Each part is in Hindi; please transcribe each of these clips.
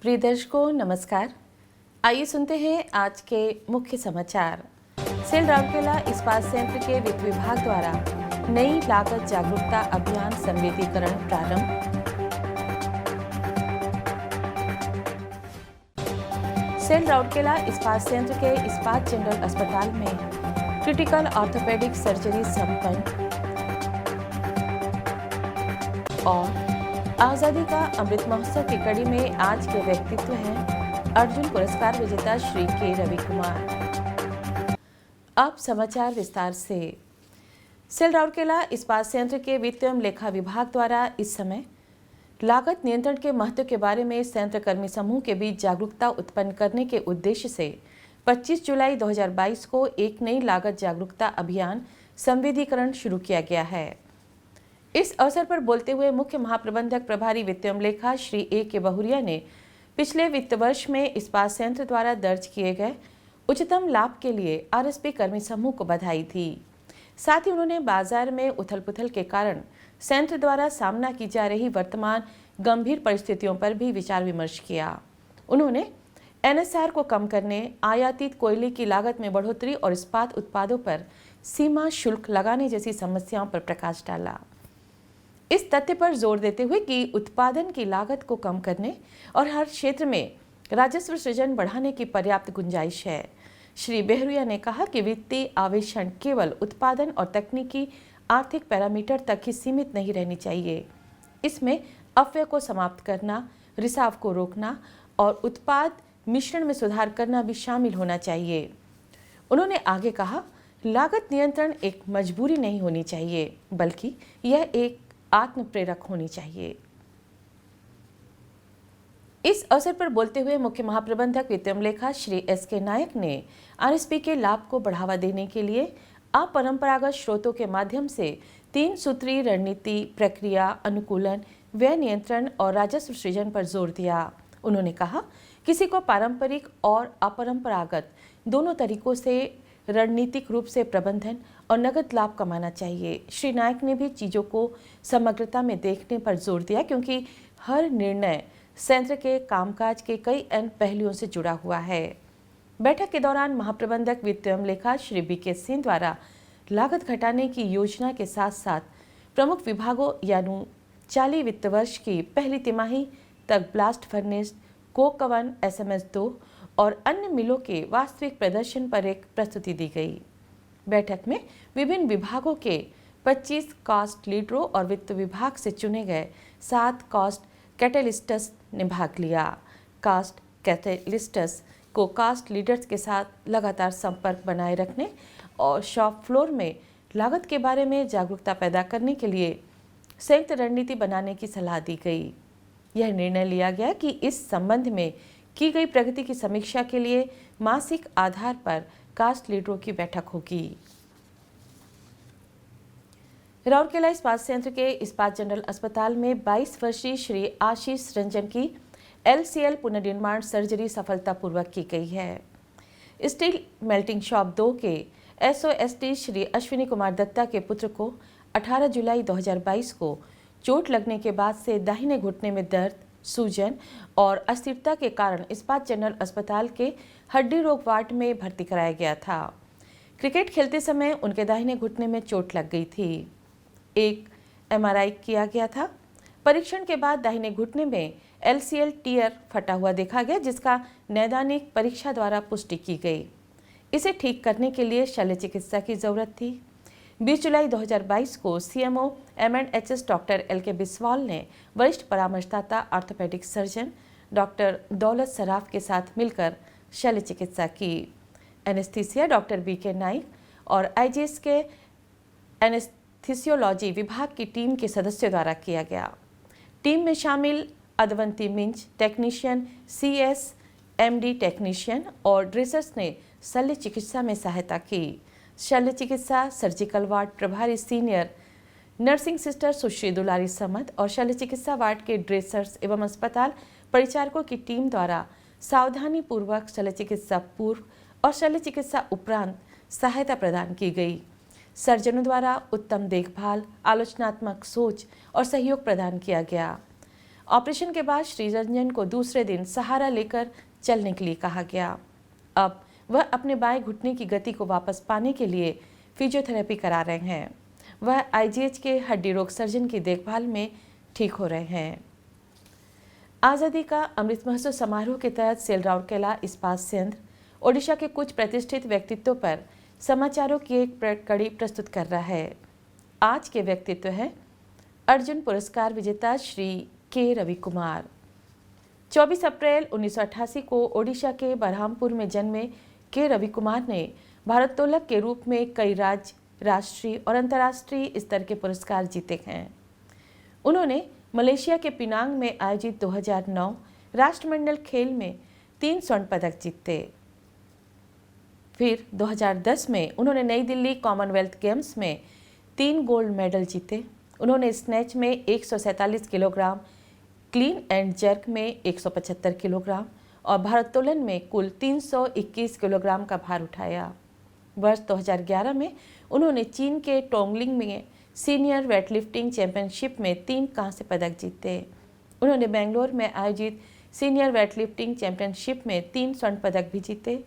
प्रिय दर्शकों नमस्कार। आइए सुनते हैं आज के मुख्य समाचार। सेल राउरकेला इस्पात संयंत्र के वित्त विभाग द्वारा नई लागत जागरूकता अभियान संवेदीकरण प्रारंभ। सेल राउरकेला इस्पात संयंत्र के इस्पात जनरल अस्पताल में क्रिटिकल ऑर्थोपेडिक सर्जरी संपन्न। और आजादी का अमृत महोत्सव की कड़ी में आज के व्यक्तित्व हैं अर्जुन पुरस्कार विजेता श्री के रवि कुमार। अब समाचार विस्तार से। सेल राउरकेला इस्पात संयंत्र के वित्त एवं लेखा विभाग द्वारा इस समय लागत नियंत्रण के महत्व के बारे में संयंत्र कर्मी समूह के बीच जागरूकता उत्पन्न करने के उद्देश्य से 25 जुलाई 2022 को एक नई लागत जागरूकता अभियान संवेदीकरण शुरू किया गया है। इस अवसर पर बोलते हुए मुख्य महाप्रबंधक प्रभारी वित्त एवं लेखा श्री के बहुरिया ने पिछले वित्त वर्ष में इस्पात संयंत्र द्वारा दर्ज किए गए उच्चतम लाभ के लिए आरएसपी कर्मी समूह को बधाई दी। साथ ही उन्होंने बाजार में उथल पुथल के कारण संयंत्र द्वारा सामना की जा रही वर्तमान गंभीर परिस्थितियों पर भी विचार विमर्श किया। उन्होंने एनएसआर को कम करने, आयातित कोयले की लागत में बढ़ोतरी और इस्पात उत्पादों पर सीमा शुल्क लगाने जैसी समस्याओं पर प्रकाश डाला। इस तथ्य पर जोर देते हुए कि उत्पादन की लागत को कम करने और हर क्षेत्र में राजस्व सृजन बढ़ाने की पर्याप्त गुंजाइश है। श्री बेहरुया ने कहा कि वित्तीय आवेशन केवल उत्पादन और तकनीकी आर्थिक पैरामीटर तक ही सीमित नहीं रहनी चाहिए। इसमें अपव्यय को समाप्त करना, रिसाव को रोकना और उत्पाद मिश्रण में सुधार करना भी शामिल होना चाहिए। उन्होंने आगे कहा, लागत नियंत्रण एक मजबूरी नहीं होनी चाहिए, बल्कि यह एक आत्म प्रेरक होनी चाहिए। इस अवसर पर बोलते हुए मुख्य महाप्रबंधक वित्त एवं लेखा श्री के नायक ने आरएसपी के लाभ को बढ़ावा देने के लिए अपरंपरागत स्रोतों के माध्यम से 3 सूत्री रणनीति, प्रक्रिया, अनुकूलन, व्यय नियंत्रण और राजस्व सृजन पर जोर दिया। उन्होंने कहा, किसी को पारंपरिक और अपरंपरागत दोनों तरीकों से रणनीतिक रूप से प्रबंधन और नगद लाभ कमाना चाहिए। श्री नायक ने भी चीजों को समग्रता में देखने पर जोर दिया, क्योंकि हर निर्णय संयंत्र के कामकाज के कई अन्य पहलुओं से जुड़ा हुआ है। बैठक के दौरान महाप्रबंधक वित्त एवं लेखा श्री बीके सिंह द्वारा लागत घटाने की योजना के साथ साथ प्रमुख विभागों यानी चालू वित्त वर्ष की पहली तिमाही तक blast furnace, Coke oven, SMS2 और अन्य मिलों के वास्तविक प्रदर्शन पर एक प्रस्तुति दी गई। बैठक में विभिन्न विभागों के 25 कॉस्ट लीडरों और वित्त विभाग से चुने गए 7 कॉस्ट कैटलिस्ट्स ने भाग लिया। कॉस्ट कैटलिस्ट्स को कॉस्ट लीडर्स के साथ लगातार संपर्क बनाए रखने और शॉप फ्लोर में लागत के बारे में जागरूकता पैदा करने के लिए संयुक्त रणनीति बनाने की सलाह दी गई। यह निर्णय लिया गया कि इस संबंध में की गई प्रगति की समीक्षा के लिए मासिक आधार पर कास्ट लीडरों की बैठक होगी। राउरकेला इस्पात संयंत्र के इस्पात जनरल अस्पताल में 22 वर्षीय श्री आशीष रंजन की LCL पुनर्निर्माण सर्जरी सफलतापूर्वक की गई है। स्टील मेल्टिंग शॉप 2 के SOST श्री अश्विनी कुमार दत्ता के पुत्र को 18 जुलाई 2022 को चोट लगने के बाद से दाहिने घुटने में दर्द, सूजन और अस्थिरता के कारण इस्पात जनरल अस्पताल के हड्डी रोग वार्ड में भर्ती कराया गया था। क्रिकेट खेलते समय उनके दाहिने घुटने में चोट लग गई थी। एक MRI किया गया था। परीक्षण के बाद दाहिने घुटने में LCL टियर फटा हुआ देखा गया, जिसका नैदानिक परीक्षा द्वारा पुष्टि की गई। इसे ठीक करने के लिए शल्य चिकित्सा की जरूरत थी। 20 जुलाई 2022 को CMO M&HS doctor LK Biswal ने वरिष्ठ परामर्शदाता ऑर्थोपेडिक सर्जन डॉक्टर दौलत सराफ के साथ मिलकर शल्य चिकित्सा की। एनेस्थीसिया डॉक्टर BK नाइक और IGS के एनेस्थीसियोलॉजी विभाग की टीम के सदस्यों द्वारा किया गया। टीम में शामिल Advanti Minj technician, CS MD technician और ड्रेसर्स ने शल्य चिकित्सा में सहायता की। शल्य चिकित्सा सर्जिकल वार्ड प्रभारी सीनियर नर्सिंग सिस्टर सुश्री दुलारी समद और शल्य चिकित्सा वार्ड के ड्रेसर्स एवं अस्पताल परिचारकों की टीम द्वारा सावधानी पूर्वक शल्य चिकित्सा पूर्व और शल्य चिकित्सा उपरांत सहायता प्रदान की गई। सर्जनों द्वारा उत्तम देखभाल, आलोचनात्मक सोच और सहयोग प्रदान किया गया। ऑपरेशन के बाद श्री रंजन को दूसरे दिन सहारा लेकर चलने के लिए कहा गया। अब वह अपने बाएं घुटने की गति को वापस पाने के लिए फिजियोथेरेपी करा रहे हैं। वह आईजीएच के हड्डी रोग सर्जन की देखभाल में ठीक हो रहे हैं। आज़ादी का अमृत महोत्सव समारोह के तहत सेल राउरकेला इस्पात संयंत्र ओडिशा के कुछ प्रतिष्ठित व्यक्तित्वों पर समाचारों की एक कड़ी प्रस्तुत कर रहा है। आज के व्यक्तित्व हैं अर्जुन पुरस्कार विजेता श्री के रवि कुमार। 24 अप्रैल 1988 को ओडिशा के बरहामपुर में जन्मे के रवि कुमार ने भारोत्तोलक के रूप में कई राज्य, राष्ट्रीय और अंतर्राष्ट्रीय स्तर के पुरस्कार जीते हैं। उन्होंने मलेशिया के पिनांग में आयोजित 2009 राष्ट्रमंडल खेल में 3 स्वर्ण पदक जीते। फिर 2010 में उन्होंने नई दिल्ली कॉमनवेल्थ गेम्स में 3 गोल्ड मेडल जीते। उन्होंने स्नैच में 147 किलोग्राम, क्लीन एंड जर्क में 175 किलोग्राम और भारोत्तोलन में कुल 321 किलोग्राम का भार उठाया। वर्ष 2011 में उन्होंने चीन के टोंगलिंग में सीनियर वेटलिफ्टिंग चैंपियनशिप में 3 कांस्य पदक जीते। उन्होंने बेंगलोर में आयोजित सीनियर वेटलिफ्टिंग चैंपियनशिप में 3 स्वर्ण पदक भी जीते।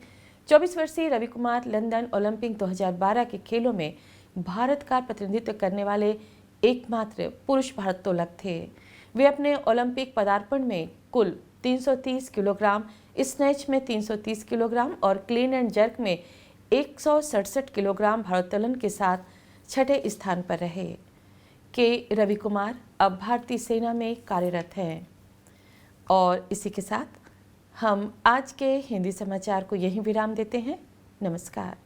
24 वर्षीय रवि कुमार लंदन ओलंपिक 2012 के खेलों में भारत का प्रतिनिधित्व करने वाले एकमात्र पुरुष भारोत्तोलक थे। वे अपने ओलंपिक पदार्पण में कुल 330 किलोग्राम, स्नैच में 330 किलोग्राम और क्लीन एंड जर्क में 167 किलोग्राम भारोत्तोलन के साथ छठे स्थान पर रहे। के रवि कुमार अब भारतीय सेना में कार्यरत हैं। और इसी के साथ हम आज के हिंदी समाचार को यहीं विराम देते हैं। नमस्कार।